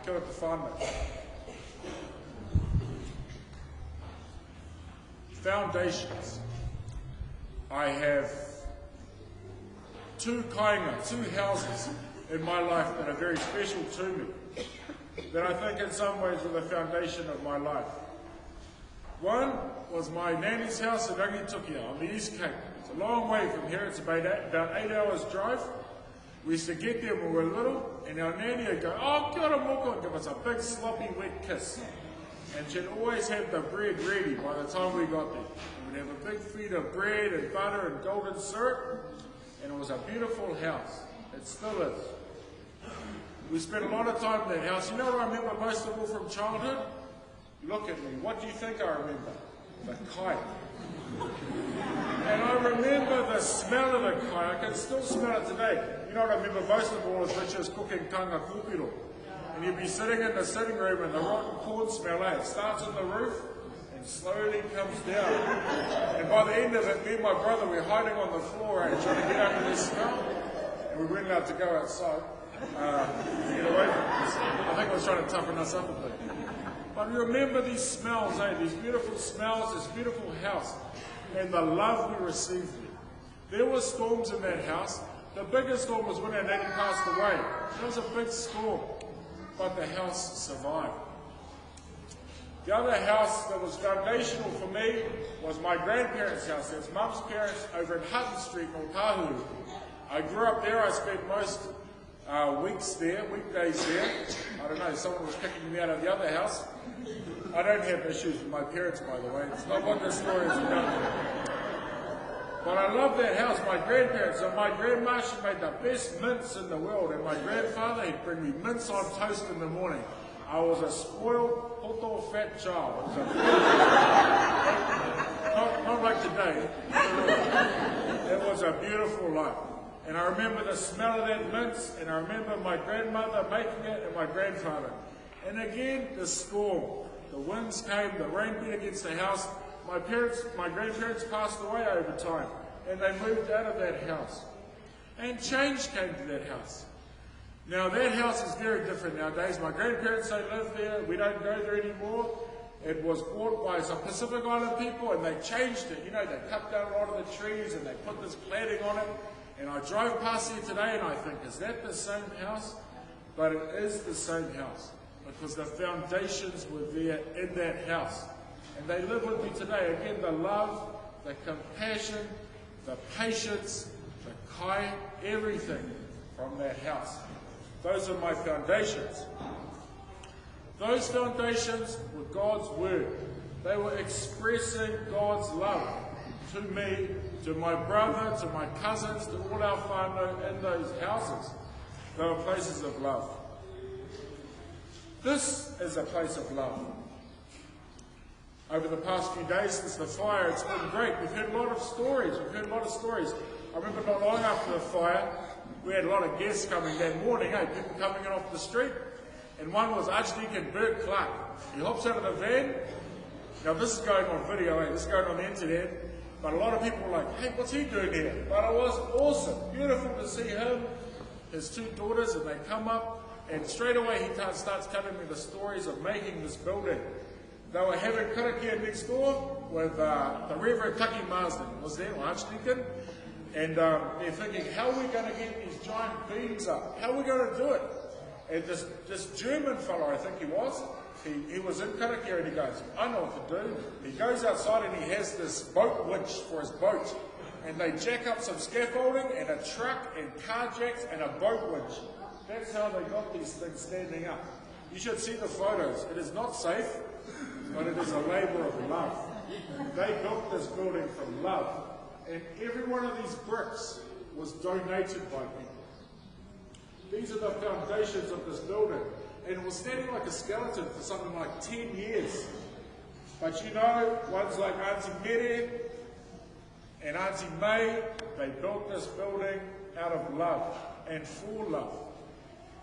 kia ora te whānau. Foundations. I have two kāinga, two houses in my life that are very special to me, that I think in some ways were the foundation of my life. One was my nanny's house in Rangitukia on the East Cape. It's a long way from here, it's about 8 hours drive. We used to get there when we were little, and our nanny would go, "Oh, kia ora moko," and give us a big sloppy wet kiss. And she'd always have the bread ready by the time we got there. We'd have a big feed of bread and butter and golden syrup, and it was a beautiful house. It still is. We spent a lot of time in that house. You know what I remember most of all from childhood? Look at me. What do you think I remember? The kite. And I remember the smell of the kite. I can still smell it today. You know what I remember most of all is Richard's cooking kanga kūpiro. And you'd be sitting in the sitting room and the rotten corn smell, it starts on the roof and slowly comes down. And by the end of it, me and my brother were hiding on the floor trying to get under this smell. And we weren't allowed to go outside to get away from this. I think I was trying to toughen us up a bit. But remember these smells, these beautiful smells, this beautiful house, and the love we received there. There were storms in that house. The biggest storm was when our nanny passed away. It was a big storm, but the house survived. The other house that was foundational for me was my grandparents' house. That's Mum's parents over in Hutton Street in Kauwhau. I grew up there. I spent most weeks there, weekdays there. I don't know, someone was kicking me out of the other house. I don't have issues with my parents, by the way. It's not what the story is about. But I love that house, my grandparents. And my grandma, she made the best mince in the world. And my grandfather, he'd bring me mince on toast in the morning. I was a spoiled, poto fat child. It was not like today. It was a beautiful life. And I remember the smell of that mince, and I remember my grandmother making it and my grandfather. And again, the storm. The winds came, the rain beat against the house. My grandparents passed away over time, and they moved out of that house. And change came to that house. Now that house is very different nowadays. My grandparents, they live there. We don't go there anymore. It was bought by some Pacific Island people, and they changed it. You know, they cut down a lot of the trees, and they put this cladding on it. And I drove past here today and I think, is that the same house? But it is the same house because the foundations were there in that house. And they live with me today. Again, the love, the compassion, the patience, the kai, everything from that house. Those are my foundations. Those foundations were God's word. They were expressing God's love to me, to my brother, to my cousins, to all our whānau in those houses. They were places of love. This is a place of love. Over the past few days since the fire, it's been great. We've heard a lot of stories. I remember not long after the fire, we had a lot of guests coming that morning, people coming in off the street. And one was Archdeacon Bert Clark. He hops out of the van. Now this is going on video, this is going on the internet. But a lot of people were like, hey, what's he doing here? But it was awesome. Beautiful to see him, his two daughters, and they come up. And straight away he starts telling me the stories of making this building. They were having karakia next door with the Reverend Taki Marsden was there, or Archdeacon. And they're thinking, how are we going to get these giant beams up? How are we going to do it? And this German fellow, I think he was in karakia and he goes, I know what to do. He goes outside and he has this boat winch for his boat. And they jack up some scaffolding and a truck and car jacks and a boat winch. That's how they got these things standing up. You should see the photos. It is not safe, but it is a labor of love. They built this building from love. And every one of these bricks was donated by people. These are the foundations of this building. And it was standing like a skeleton for something like 10 years. But you know, ones like Auntie Mere and Auntie May, they built this building out of love and for love.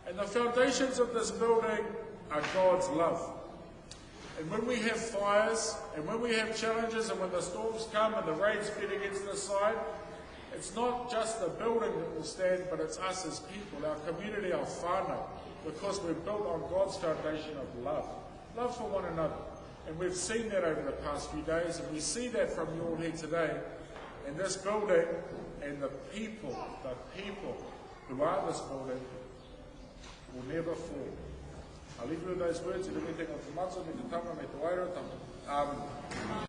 And the foundations of this building are God's love. And when we have fires, and when we have challenges, and when the storms come and the rains beat against the side, it's not just the building that will stand, but it's us as people, our community, our whānau. because we're built on God's foundation of love. Love for one another. And we've seen that over the past few days, and we see that from you all here today. And this building and the people who are this building will never fall. I'll leave you with those words and everything of the matzah, me te tama, me te wairotama. Amen.